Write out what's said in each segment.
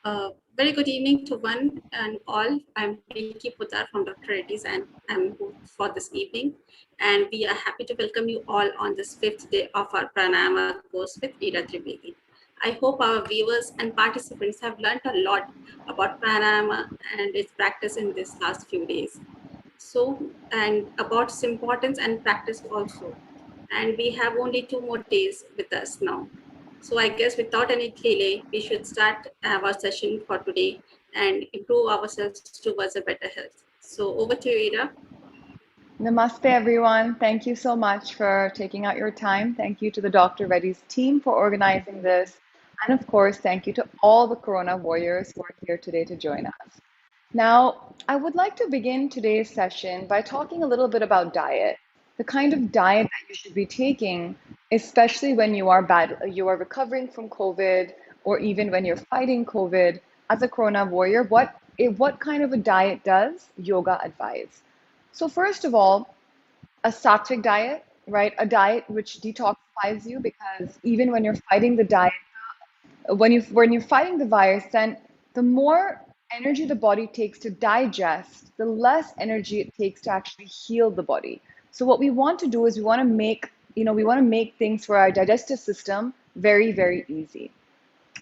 Very good evening to one and all. I'm Pinky Putar from Dr. Reddy's and I'm host for this evening. And we are happy to welcome you all on this fifth day of our Pranayama course with Ira Trivedi. I hope our viewers and participants have learned a lot about Pranayama and its practice in this last few days. And about its importance and practice also. And we have only 2 more days with us now. So I guess without any delay, we should start our session for today and improve ourselves towards a better health. So over to you, Ira. Namaste, everyone. Thank you so much for taking out your time. Thank you to the Dr. Reddy's team for organizing this. And of course, thank you to all the Corona warriors who are here today to join us. Now, I would like to begin today's session by talking a little bit about diet, the kind of diet that you should be taking, especially when you are recovering from COVID, or even when you're fighting COVID. As a Corona warrior, what kind of a diet does yoga advise? So first of all, a sattvic diet, right? A diet which detoxifies you, because even when you're fighting the diet, when you're fighting the virus, then the more energy the body takes to digest, the less energy it takes to actually heal the body. So what we want to do is we want to make things for our digestive system very, very easy.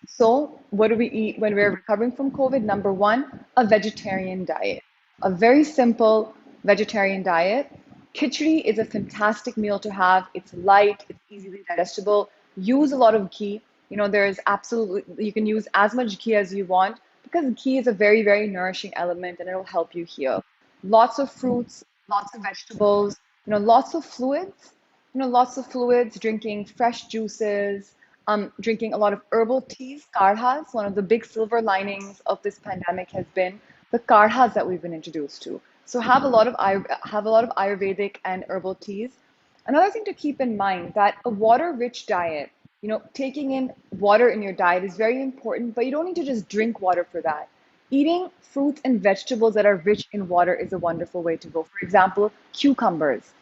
So, what do we eat when we're recovering from COVID? Number one, a vegetarian diet. A very simple vegetarian diet. Khichdi is a fantastic meal to have. It's light, it's easily digestible. Use a lot of ghee. You can use as much ghee as you want, because ghee is a very, very nourishing element and it'll help you heal. Lots of fruits, lots of vegetables, lots of fluids, drinking fresh juices, drinking a lot of herbal teas, karhas. One of the big silver linings of this pandemic has been the karhas that we've been introduced to. So have a lot of Ayurvedic and herbal teas. Another thing to keep in mind, that a water-rich diet, taking in water in your diet is very important, but you don't need to just drink water for that. Eating fruits and vegetables that are rich in water is a wonderful way to go. For example, cucumbers.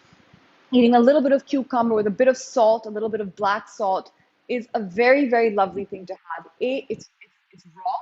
Eating a little bit of cucumber with a bit of salt, a little bit of black salt, is a very, very lovely thing to have. It's raw,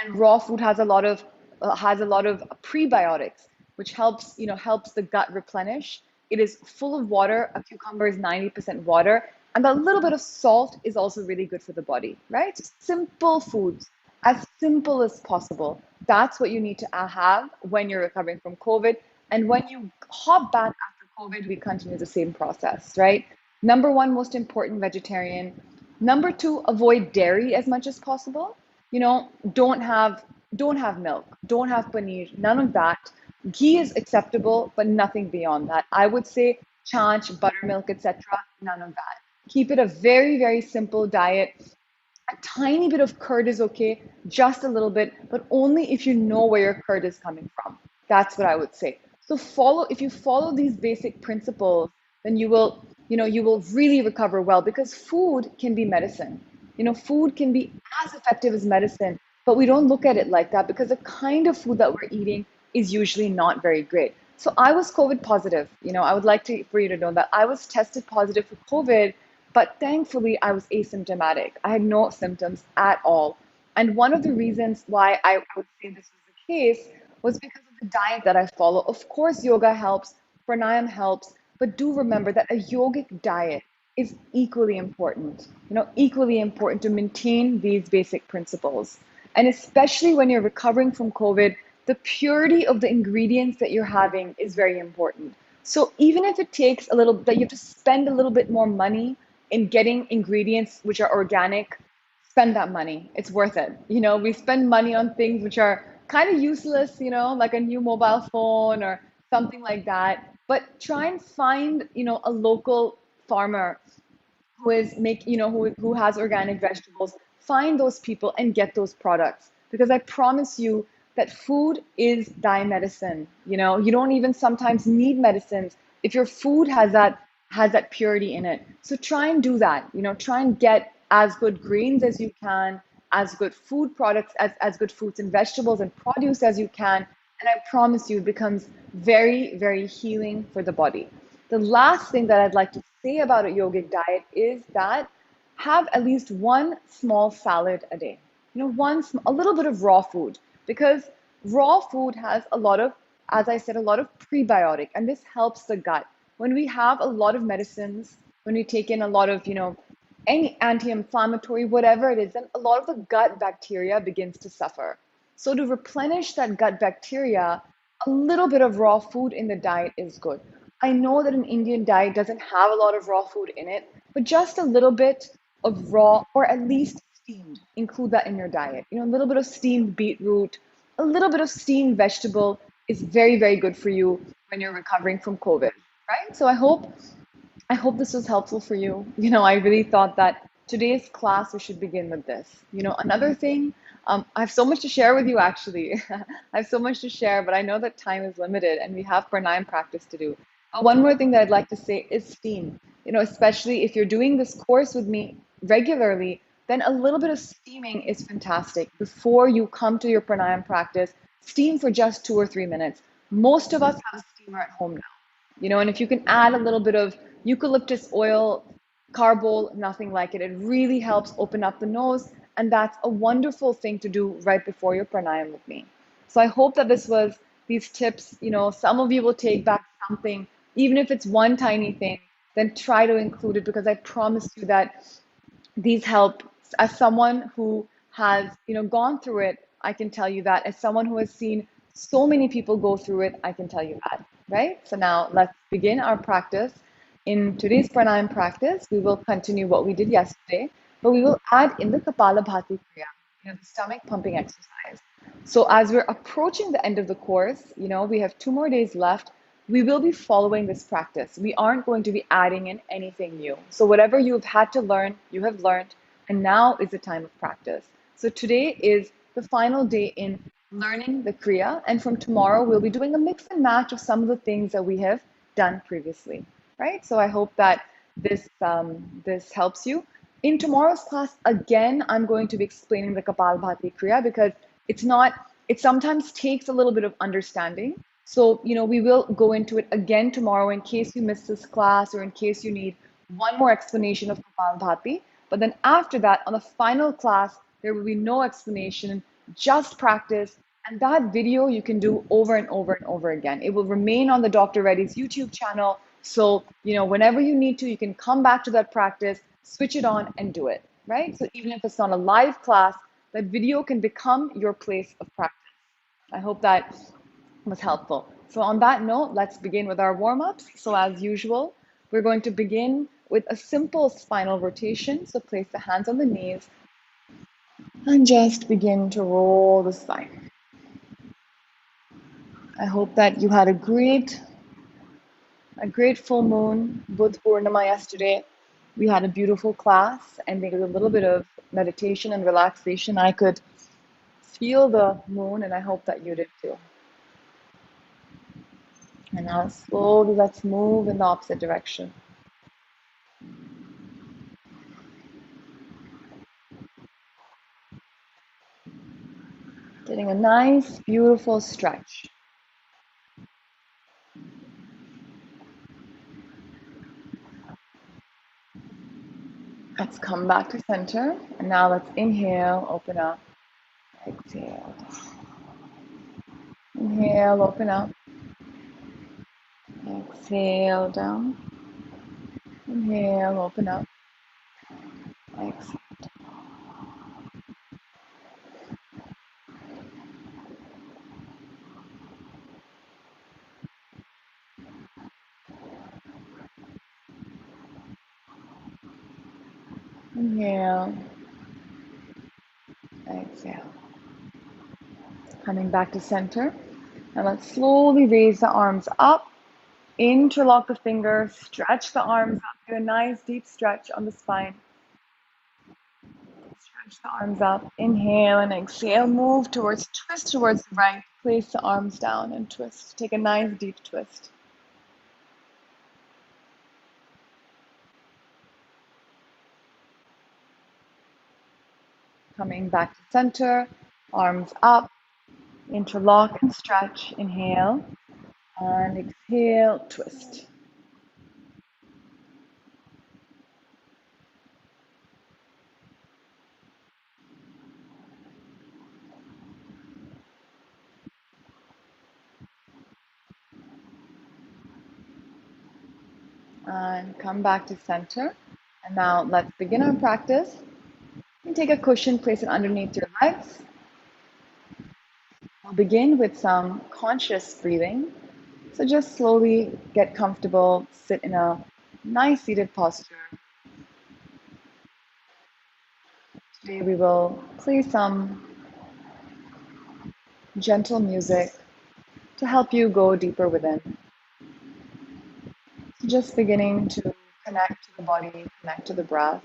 and raw food has a lot of prebiotics, which helps the gut replenish. It is full of water. A cucumber is 90% water, and a little bit of salt is also really good for the body, right? Simple foods, as simple as possible. That's what you need to have when you're recovering from COVID. And when you hop back after COVID, we continue the same process, right? Number one, most important, vegetarian. Number two, avoid dairy as much as possible. Don't have milk, don't have paneer, none of that. Ghee is acceptable, but nothing beyond that. I would say chanch, buttermilk, etc. None of that. Keep it a very, very simple diet. A tiny bit of curd is okay, just a little bit, but only if you know where your curd is coming from. That's what I would say. So if you follow these basic principles, then you will really recover well, because food can be medicine. Food can be as effective as medicine, but we don't look at it like that, because the kind of food that we're eating is usually not very great. So I was COVID positive. I would like for you to know that I was tested positive for COVID, but thankfully I was asymptomatic. I had no symptoms at all. And one of the reasons why I would say this was the case was because of the diet that I follow. Of course, yoga helps, pranayama helps, but do remember that a yogic diet is equally important to maintain these basic principles. And especially when you're recovering from COVID, the purity of the ingredients that you're having is very important. So even if it takes a little, that you have to spend a little bit more money in getting ingredients which are organic, spend that money. It's worth it. We spend money on things which are kind of useless, like a new mobile phone or something like that. But try and find, a local farmer who has organic vegetables. Find those people and get those products, because I promise you that food is thy medicine. You don't even sometimes need medicines if your food has that purity in it. So try and do that. Try and get as good greens as you can, as good food products, as good fruits and vegetables and produce as you can. And I promise you, it becomes very, very healing for the body. The last thing that I'd like to say about a yogic diet is that have at least one small salad a day. a little bit of raw food, because raw food has a lot of, as I said, a lot of prebiotic, and this helps the gut. When we have a lot of medicines, when we take in a lot of, any anti-inflammatory, whatever it is, then a lot of the gut bacteria begins to suffer. So to replenish that gut bacteria, a little bit of raw food in the diet is good. I know that an Indian diet doesn't have a lot of raw food in it, but just a little bit of raw, or at least steamed, include that in your diet. A little bit of steamed beetroot, a little bit of steamed vegetable is very, very good for you when you're recovering from COVID, right? So I hope this was helpful for you. I really thought that today's class we should begin with this. Another thing, I have so much to share with you actually. I have so much to share, but I know that time is limited and we have pranayama practice to do. One more thing that I'd like to say is steam. Especially if you're doing this course with me regularly, then a little bit of steaming is fantastic. Before you come to your pranayama practice, steam for just 2 or 3 minutes. Most of us have a steamer at home now. And if you can add a little bit of eucalyptus oil, carbol, nothing like it. It really helps open up the nose, and that's a wonderful thing to do right before your pranayama with me. So I hope that these tips, some of you will take back something, even if it's one tiny thing, then try to include it, because I promise you that these help. As someone who has gone through it, I can tell you that. As someone who has seen so many people go through it, I can tell you that, right? So now let's begin our practice. In today's pranayama practice, we will continue what we did yesterday, but we will add in the Kapalabhati kriya, the stomach pumping exercise. So as we're approaching the end of the course, we have 2 more days left. We will be following this practice. We aren't going to be adding in anything new. So whatever you've had to learn, you have learned, and now is the time of practice. So today is the final day in learning the Kriya, and from tomorrow we'll be doing a mix and match of some of the things that we have done previously, right? So I hope that this helps you. In tomorrow's class, again, I'm going to be explaining the Kapalbhati Kriya, because it sometimes takes a little bit of understanding. So, we will go into it again tomorrow in case you missed this class, or in case you need one more explanation of Kapalbhati. But then after that, on the final class, there will be no explanation, just practice. And that video you can do over and over and over again. It will remain on the Dr. Reddy's YouTube channel. So, whenever you need to, you can come back to that practice, switch it on and do it, right? So even if it's not a live class, that video can become your place of practice. I hope that was helpful. So on that note, let's begin with our warm-ups. So as usual, we're going to begin with a simple spinal rotation. So place the hands on the knees and just begin to roll the spine. I hope that you had a great full moon, Budh Purnima yesterday. We had a beautiful class, and there was a little bit of meditation and relaxation. I could feel the moon, and I hope that you did too. And now slowly let's move in the opposite direction. Getting a nice, beautiful stretch. Let's come back to center. And now let's inhale, open up, exhale. Inhale, open up. Exhale down. Inhale, open up. Exhale. Inhale. Exhale. Coming back to center. And let's slowly raise the arms up. Interlock the fingers. Stretch the arms up. Do a nice deep stretch on the spine. Stretch the arms up. Inhale and exhale. Move towards, twist towards the right. Place the arms down and twist. Take a nice deep twist. Coming back to center. Arms up. Interlock and stretch. Inhale. And exhale. Twist. And come back to center. And now let's begin our practice. You take a cushion, place it underneath your legs. We'll begin with some conscious breathing. So just slowly get comfortable, sit in a nice seated posture. Today we will play some gentle music to help you go deeper within. So just beginning to connect to the body, connect to the breath.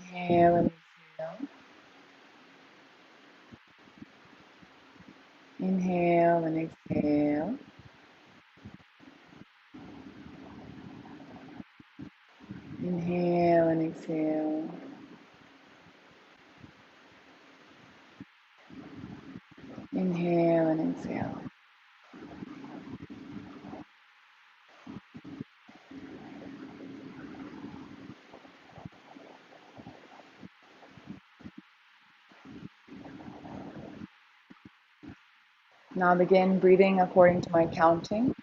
Inhale and exhale. Inhale and exhale. Inhale and exhale. Inhale and exhale. Now begin breathing according to my counting.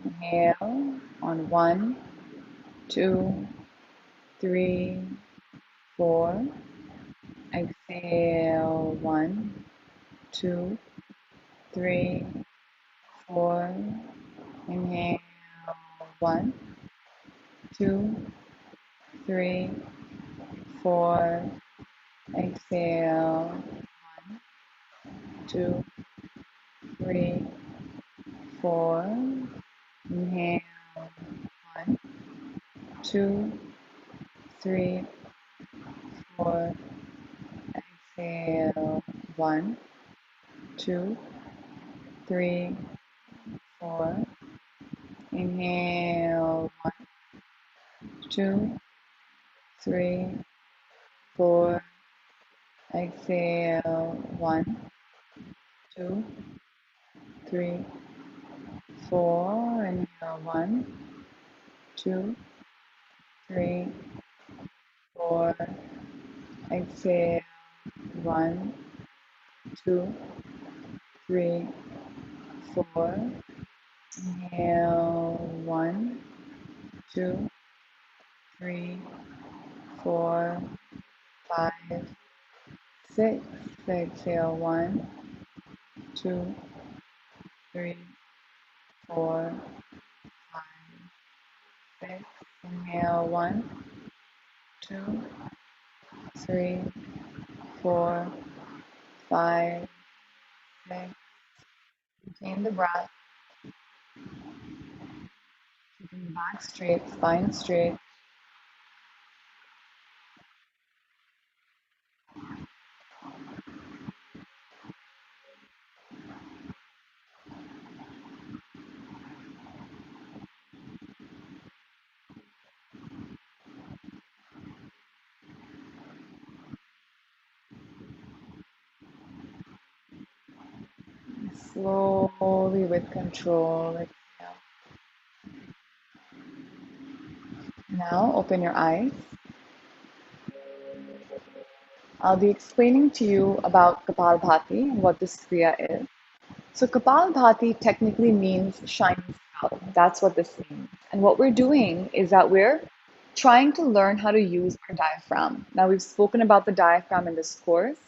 Inhale on 1, 2, 3, 4. Exhale 1, 2, 3, 4. Inhale 1, 2, 3, 4. Exhale 1, 2, 3, 4. Inhale 1, 2, 3, 4. Exhale 1, 2, 3, 4. Inhale 1, 2, 3, 4. Exhale 1, 2, 3, 4. Inhale 1, 2, 3, 4. Exhale 1, 2, 3, 4. Inhale 1, 2, 3, 4, 5, 6. Exhale 1, 2, 3, 4, 5, 6. Inhale 1, 2, 3, 4, 5, 6. Maintain the breath. Keeping the back straight, spine straight. Slowly with control. Exhale. Now open your eyes. I'll be explaining to you about Kapalbhati and what this kriya is. So Kapalbhati technically means shining skull. That's what this means. And what we're doing is that we're trying to learn how to use our diaphragm. Now we've spoken about the diaphragm in this course.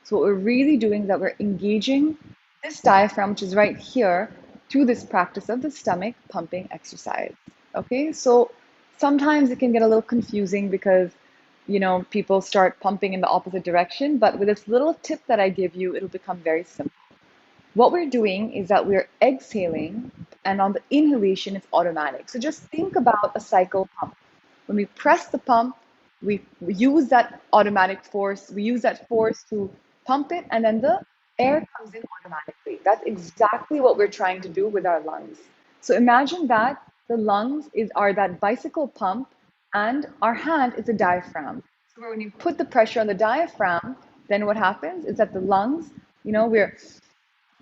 So what we're really doing is that we're engaging this diaphragm, which is right here, through this practice of the stomach pumping exercise. Okay, so sometimes it can get a little confusing because people start pumping in the opposite direction, but with this little tip that I give you, it'll become very simple. What we're doing is that we're exhaling, and on the inhalation, it's automatic. So just think about a cycle pump. When we press the pump, we use that automatic force, we use that force to pump it, and then the air comes in automatically. That's exactly what we're trying to do with our lungs. So imagine that the lungs are that bicycle pump, and our hand is a diaphragm. So when you put the pressure on the diaphragm, then what happens is that the lungs, we're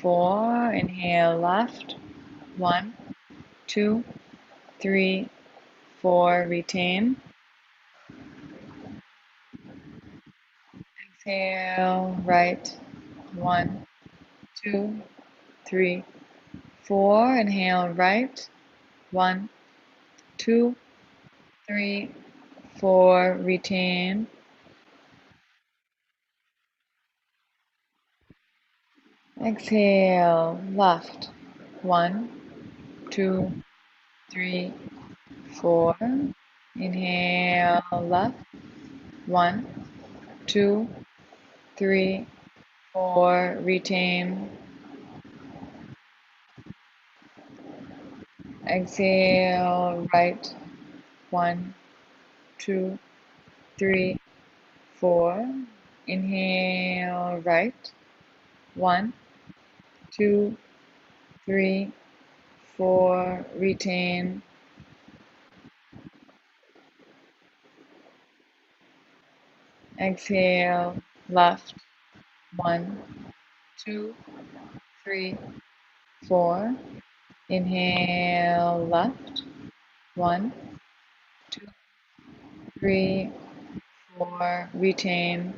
4. Inhale left. 1, 2, 3, 4. Retain. Exhale right. 1, 2, 3, 4. Inhale right. 1, 2, 3, 4. Retain. Exhale left. 1, 2, 3, 4. Inhale left. 1, 2, 3, 4. Retain. Exhale right. 1, 2, 3, 4. Inhale right. 1, 2, 3, 4. Retain. Exhale left. 1, 2, 3, 4. Inhale left. 1, 2, 3, 4. Retain.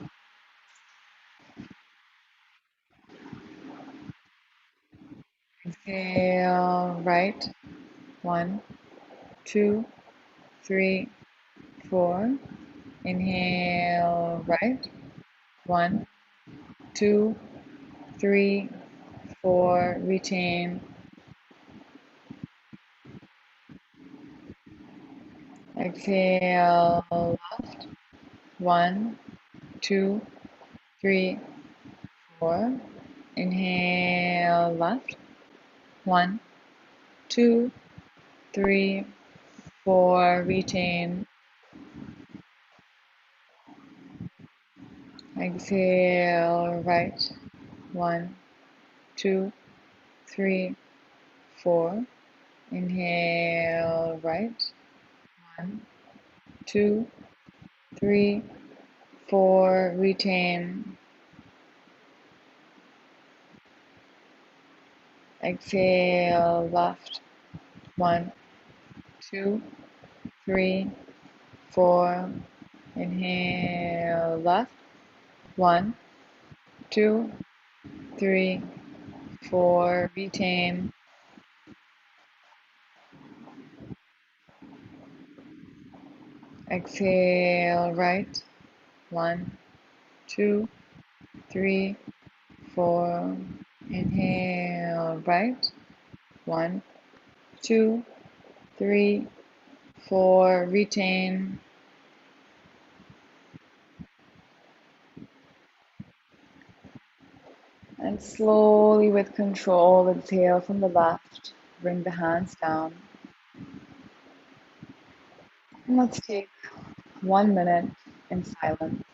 Exhale right. 1, 2, 3, 4. Inhale right. 1, 2, 3, 4. Retain. Exhale left. 1, 2, 3, 4. Inhale left. 1, 2, 3, 4. Retain. Exhale right. 1, 2, 3, 4. Inhale right. 1, 2, 3, 4. Retain. Exhale left. 1, 2, 3, 4. Inhale left. 1, 2, 3, 4. Retain. Exhale right. 1, 2, 3, 4. Inhale right. 1, 2, 3, 4. Retain. And slowly with control, exhale from the left. Bring the hands down. And let's take 1 minute in silence.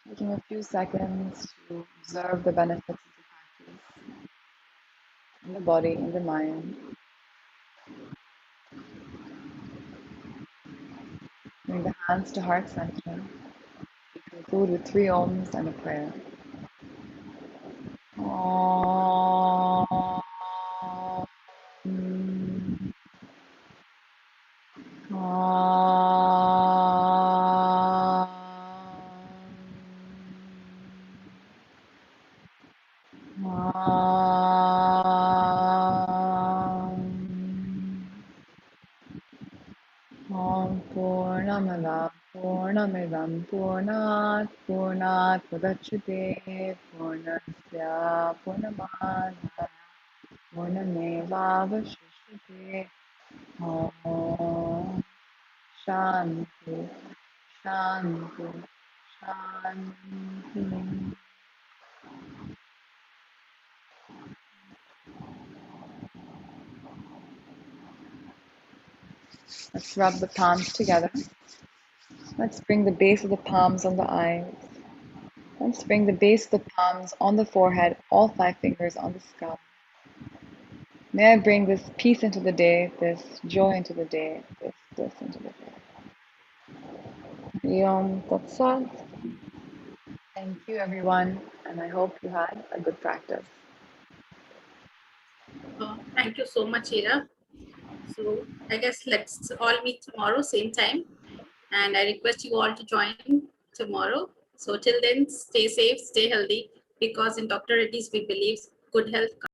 Taking a few seconds to observe the benefits of the practice in the body, in the mind. Bring the hands to heart center. We conclude with 3 ohms and a prayer. Om. Purnamada Purnamidam Purnat Purnat Pudachyate Purnasya Purnamadaya Purnamevavashishyate. Om Shanti Shanti Shanti. Let's rub the palms together. Let's bring the base of the palms on the eyes. Let's bring the base of the palms on the forehead, all 5 fingers on the scalp. May I bring this peace into the day, this joy into the day, this into the day. Yom Tat Sat. Thank you, everyone, and I hope you had a good practice. Thank you so much, Ira. So I guess let's all meet tomorrow, same time. And I request you all to join tomorrow. So till then, stay safe, stay healthy, because in Dr. Reddy's we believe good health